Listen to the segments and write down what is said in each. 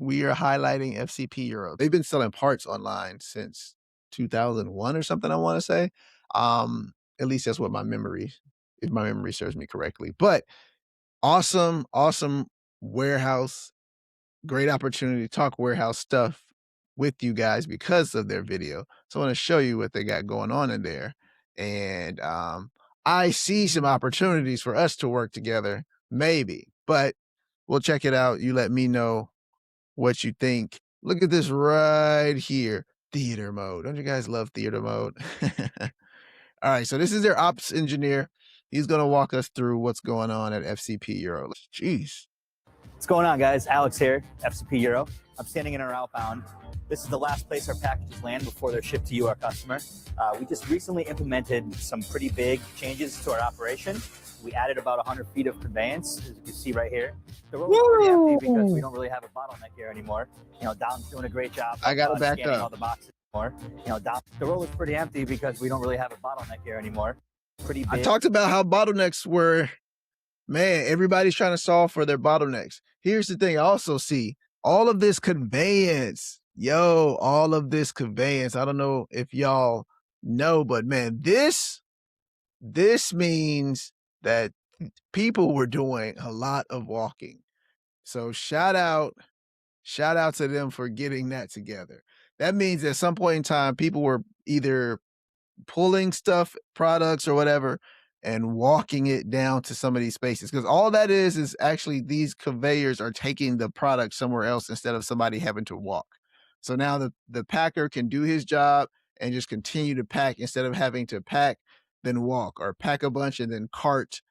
we are highlighting FCP Euro. They've been selling parts online since 2001 or something, I wanna say. At least that's what my memory if my memory serves me correctly. But awesome, awesome warehouse, great opportunity to talk warehouse stuff with you guys because of their video. So I wanna show you what they got going on in there. And, I see some opportunities for us to work together, maybe, but we'll check it out. You let me know what you think. Look at this right here, theater mode. Don't you guys love theater mode? All right, so this is their ops engineer. He's gonna walk us through what's going on at FCP Euro. Jeez. What's going on, guys? Alex here, FCP Euro. I'm standing in our outbound. This is the last place our packages land before they're shipped to you, our customer. We just recently implemented some pretty big changes to our operation. We added about 100 feet of conveyance, as you can see right here. The road is pretty empty because we don't really have a bottleneck here anymore. You know, Dom's doing a great job. I got to back scanning up. All the boxes more. You know, the road is pretty empty because we don't really have a bottleneck here anymore. Pretty big. I talked about how bottlenecks were, man, everybody's trying to solve for their bottlenecks. Here's the thing I also see, all of this conveyance. Yo, all of this conveyance. I don't know if y'all know, but man, this means that people were doing a lot of walking. So shout out to them for getting that together. That means at some point in time, people were either pulling stuff, products or whatever, and walking it down to some of these spaces. Because all that is actually these conveyors are taking the product somewhere else instead of somebody having to walk. So now the packer can do his job and just continue to pack instead of having to pack, then walk, or pack a bunch and then cart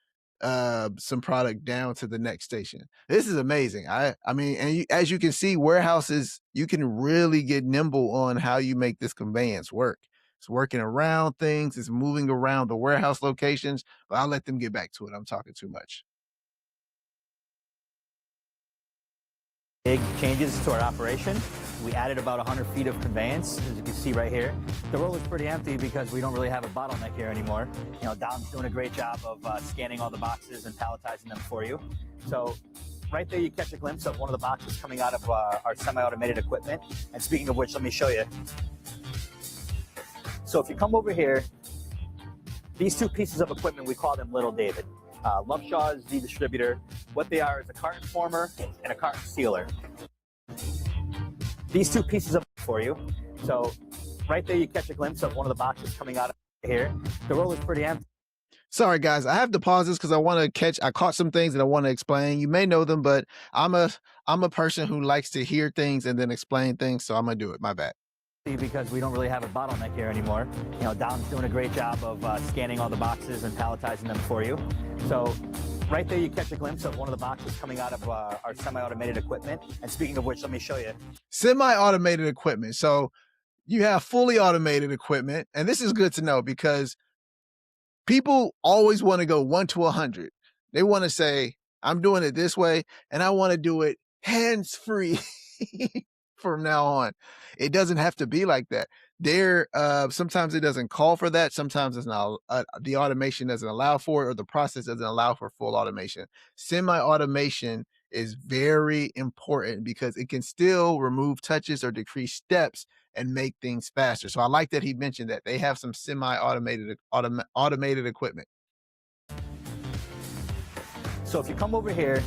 some product down to the next station. This is amazing. I mean, and as you can see, warehouses, you can really get nimble on how you make this conveyance work. It's working around things. It's moving around the warehouse locations, but I'll let them get back to it. I'm talking too much. Big changes to our operation. We added about 100 feet of conveyance, as you can see right here. The road is pretty empty because we don't really have a bottleneck here anymore. You know, Dom's doing a great job of scanning all the boxes and palletizing them for you. So right there, you catch a glimpse of one of the boxes coming out of our semi-automated equipment. And speaking of which, let me show you. So if you come over here, these two pieces of equipment, we call them Little David. Loveshaw is the distributor. What they are is a carton former and a carton sealer. These two pieces of for you. So right there, you catch a glimpse of one of the boxes coming out of here. The roll is pretty empty. Sorry, guys. I have to pause this because I caught some things that I want to explain. You may know them, but I'm a person who likes to hear things and then explain things. So I'm going to do it. My bad. Because we don't really have a bottleneck here anymore. You know, Dom's doing a great job of scanning all the boxes and palletizing them for you. So right there, you catch a glimpse of one of the boxes coming out of our semi-automated equipment. And speaking of which, let me show you. Semi-automated equipment. So you have fully automated equipment. And this is good to know because people always want to go 1 to 100. They want to say, I'm doing it this way, and I want to do it hands-free. From now on. It doesn't have to be like that. Sometimes it doesn't call for that. Sometimes it's not, the automation doesn't allow for it, or the process doesn't allow for full automation. Semi-automation is very important because it can still remove touches or decrease steps and make things faster. So I like that he mentioned that they have some semi-automated automated equipment. So if you come over here,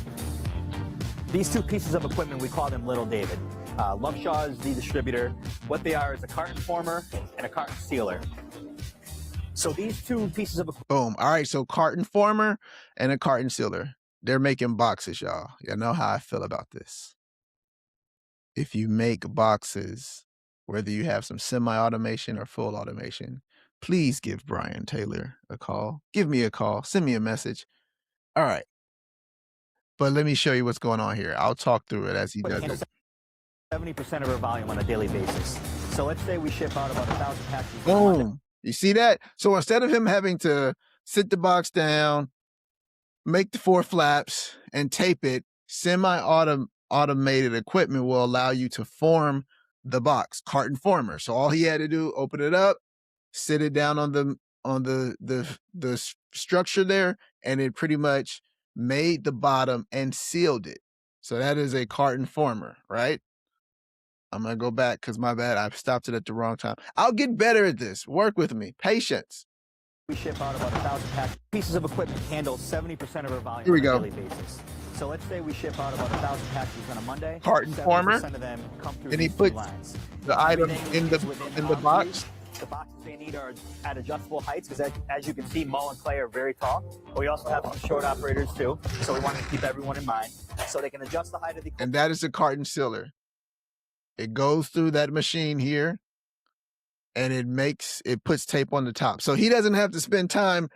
these two pieces of equipment, we call them Little David. Loveshaw is the distributor. What they are is a carton former and a carton sealer. So these two pieces of equipment. Boom. All right. So carton former and a carton sealer. They're making boxes, y'all. Y'all know how I feel about this. If you make boxes, whether you have some semi-automation or full automation, please give Brian Taylor a call. Give me a call. Send me a message. All right. But let me show you what's going on here. I'll talk through it as he does it. 70% of our volume on a daily basis. So let's say we ship out about 1,000 packages. Boom. You see that? So instead of him having to sit the box down, make the 4 flaps, and tape it, semi-automated equipment will allow you to form the box, carton former. So all he had to do, open it up, sit it down on the structure there, and it pretty much made the bottom and sealed it. So that is a carton former, right? I'm gonna go back because my bad. I've stopped it at the wrong time. I'll get better at this. Work with me. Patience. We ship out about 1,000 pieces of equipment, handle 70% of our volume Here on we a go. daily basis. So let's say we ship out about 1,000 packages on a Monday. Carton former. 70% of them come through And he these two puts lines. the item Everything in the is within in the arm's box. reach. The boxes they need are at adjustable heights because, as you can see, Mo and Clay are very tall. But we also have some short operators too, so we wanted to keep everyone in mind so they can adjust the height of the. And that is the carton sealer. It goes through that machine here, and it puts tape on the top. So he doesn't have to spend time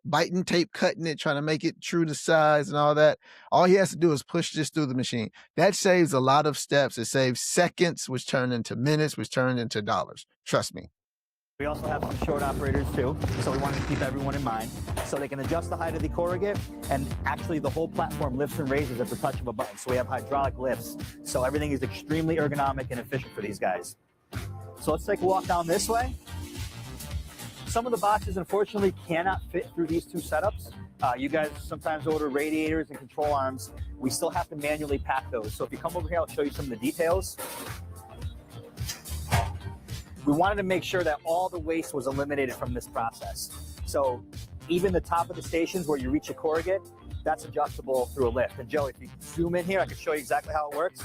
biting tape, cutting it, trying to make it true to size and all that. All he has to do is push this through the machine. That saves a lot of steps. It saves seconds, which turn into minutes, which turn into dollars. Trust me. We also have some short operators too, so we wanted to keep everyone in mind so they can adjust the height of the corrugate, and actually the whole platform lifts and raises at the touch of a button. So we have hydraulic lifts, so everything is extremely ergonomic and efficient for these guys. So let's take a walk down this way. Some of the boxes, unfortunately, cannot fit through these two setups. You guys sometimes order radiators and control arms. We still have to manually pack those. So if you come over here, I'll show you some of the details. We wanted to make sure that all the waste was eliminated from this process. So even the top of the stations where you reach a corrugate, that's adjustable through a lift. And Joe, if you zoom in here, I can show you exactly how it works.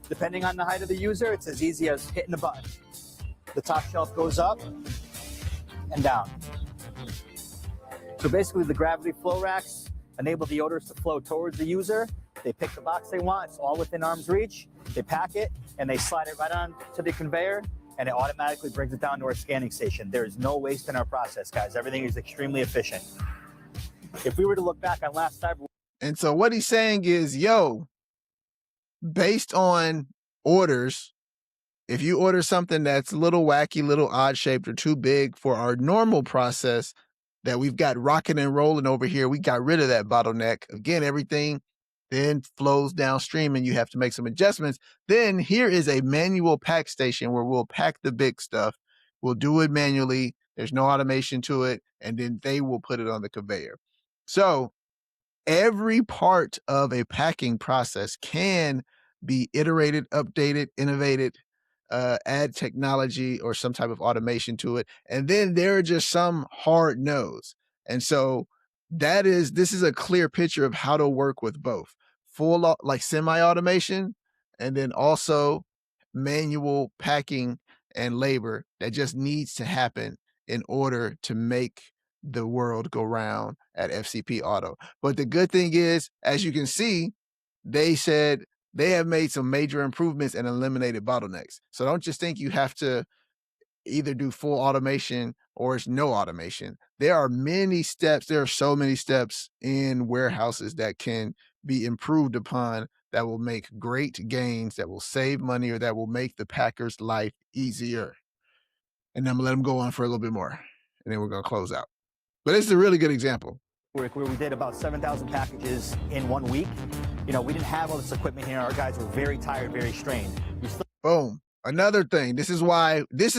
Depending on the height of the user, it's as easy as hitting a button. The top shelf goes up and down. So basically the gravity flow racks enable the odors to flow towards the user. They pick the box they want, it's all within arm's reach. They pack it and they slide it right on to the conveyor, and it automatically brings it down to our scanning station. There is no waste in our process, guys. Everything is extremely efficient. If we were to look back on last cyber. And so what he's saying is, yo, based on orders, if you order something that's a little wacky, little odd shaped, or too big for our normal process that we've got rocking and rolling over here, we got rid of that bottleneck. Again, everything then flows downstream and you have to make some adjustments. Then here is a manual pack station where we'll pack the big stuff. We'll do it manually. There's no automation to it. And then they will put it on the conveyor. So every part of a packing process can be iterated, updated, innovated, add technology or some type of automation to it. And then there are just some hard no's. And so this is a clear picture of how to work with both like semi-automation, and then also manual packing and labor that just needs to happen in order to make the world go round at FCP Auto. But the good thing is, as you can see, they said they have made some major improvements and eliminated bottlenecks. So don't just think you have to either do full automation or it's no automation. There are many steps. There are so many steps in warehouses that can be improved upon that will make great gains, that will save money, or that will make the packer's life easier. And I'm gonna let them go on for a little bit more, and then we're gonna close out. But it's a really good example. Where we did about 7,000 packages in 1 week. You know, we didn't have all this equipment here. Our guys were very tired, very strained. Boom. Another thing, this is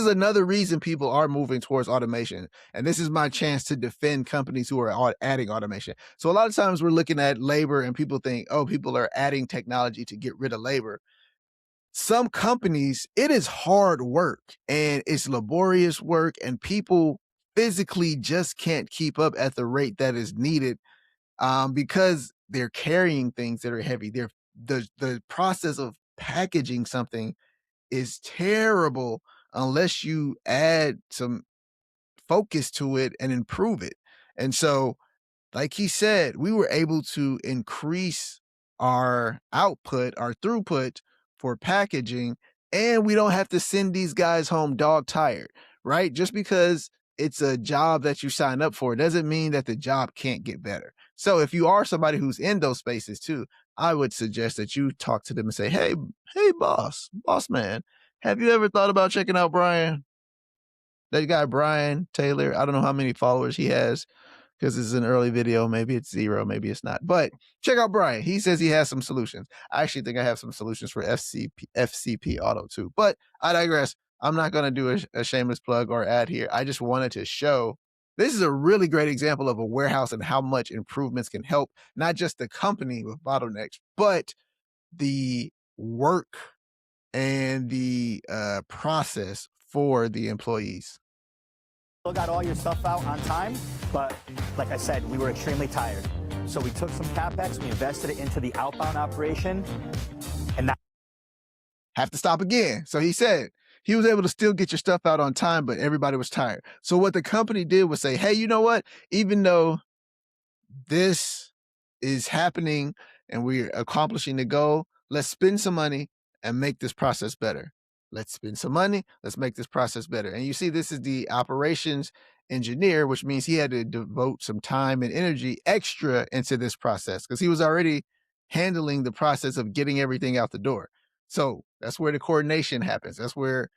another reason people are moving towards automation. And this is my chance to defend companies who are adding automation. So a lot of times we're looking at labor and people think, oh, people are adding technology to get rid of labor. Some companies, it is hard work and it's laborious work, and people physically just can't keep up at the rate that is needed because they're carrying things that are heavy. The process of packaging something is terrible unless you add some focus to it and improve it. And so, like he said, we were able to increase our output, our throughput for packaging, and we don't have to send these guys home dog tired, right? Just because it's a job that you sign up for doesn't mean that the job can't get better. So if you are somebody who's in those spaces too, I would suggest that you talk to them and say, hey, boss man, have you ever thought about checking out Brian? That guy, Brian Taylor, I don't know how many followers he has because it's an early video. Maybe it's 0, maybe it's not. But check out Brian. He says he has some solutions. I actually think I have some solutions for FCP Auto too. But I digress. I'm not going to do a shameless plug or ad here. I just wanted to show this is a really great example of a warehouse and how much improvements can help not just the company with bottlenecks, but the work and the process for the employees. Still got all your stuff out on time, but like I said, we were extremely tired. So we took some CapEx, we invested it into the outbound operation, and now Have to stop again. So he said he was able to still get your stuff out on time, but everybody was tired. So what the company did was say, hey, you know what? Even though this is happening and we're accomplishing the goal, let's spend some money and make this process better. Let's spend some money, let's make this process better. And you see, this is the operations engineer, which means he had to devote some time and energy extra into this process because he was already handling the process of getting everything out the door. So that's where the coordination happens. That's where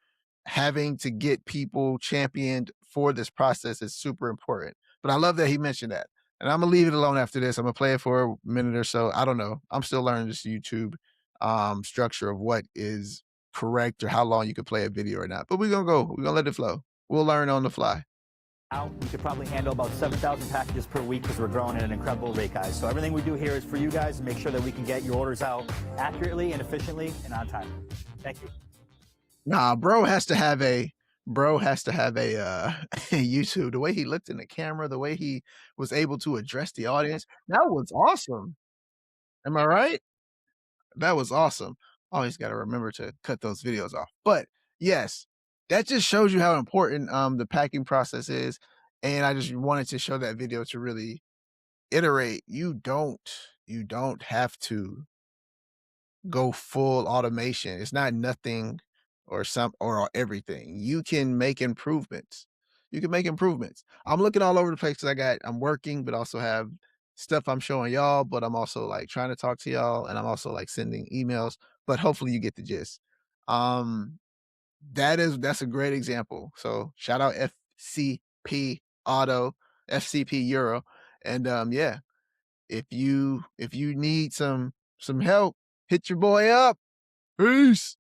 having to get people championed for this process is super important. But I love that he mentioned that. And I'm gonna leave it alone after this. I'm gonna play it for a minute or so. I don't know. I'm still learning this YouTube structure of what is correct or how long you can play a video or not. But we're gonna go. We're gonna let it flow. We'll learn on the fly. we could probably handle about 7,000 packages per week because we're growing at an incredible rate, guys. So everything we do here is for you guys to make sure that we can get your orders out accurately and efficiently and on time. Thank you. Nah, bro has to have a YouTube. The way he looked in the camera, the way he was able to address the audience, that was awesome. Am I right? That was awesome. Always got to remember to cut those videos off. But yes, that just shows you how important the packing process is. And I just wanted to show that video to really iterate. You don't have to go full automation. It's not nothing or some or everything. You can make improvements. You can make improvements. I'm looking all over the place because I'm working, but also have stuff I'm showing y'all, but I'm also like trying to talk to y'all and I'm also like sending emails, but hopefully you get the gist. Um that's a great example. So shout out FCP Auto, FCP Euro. And yeah, if you need some help, hit your boy up. Peace.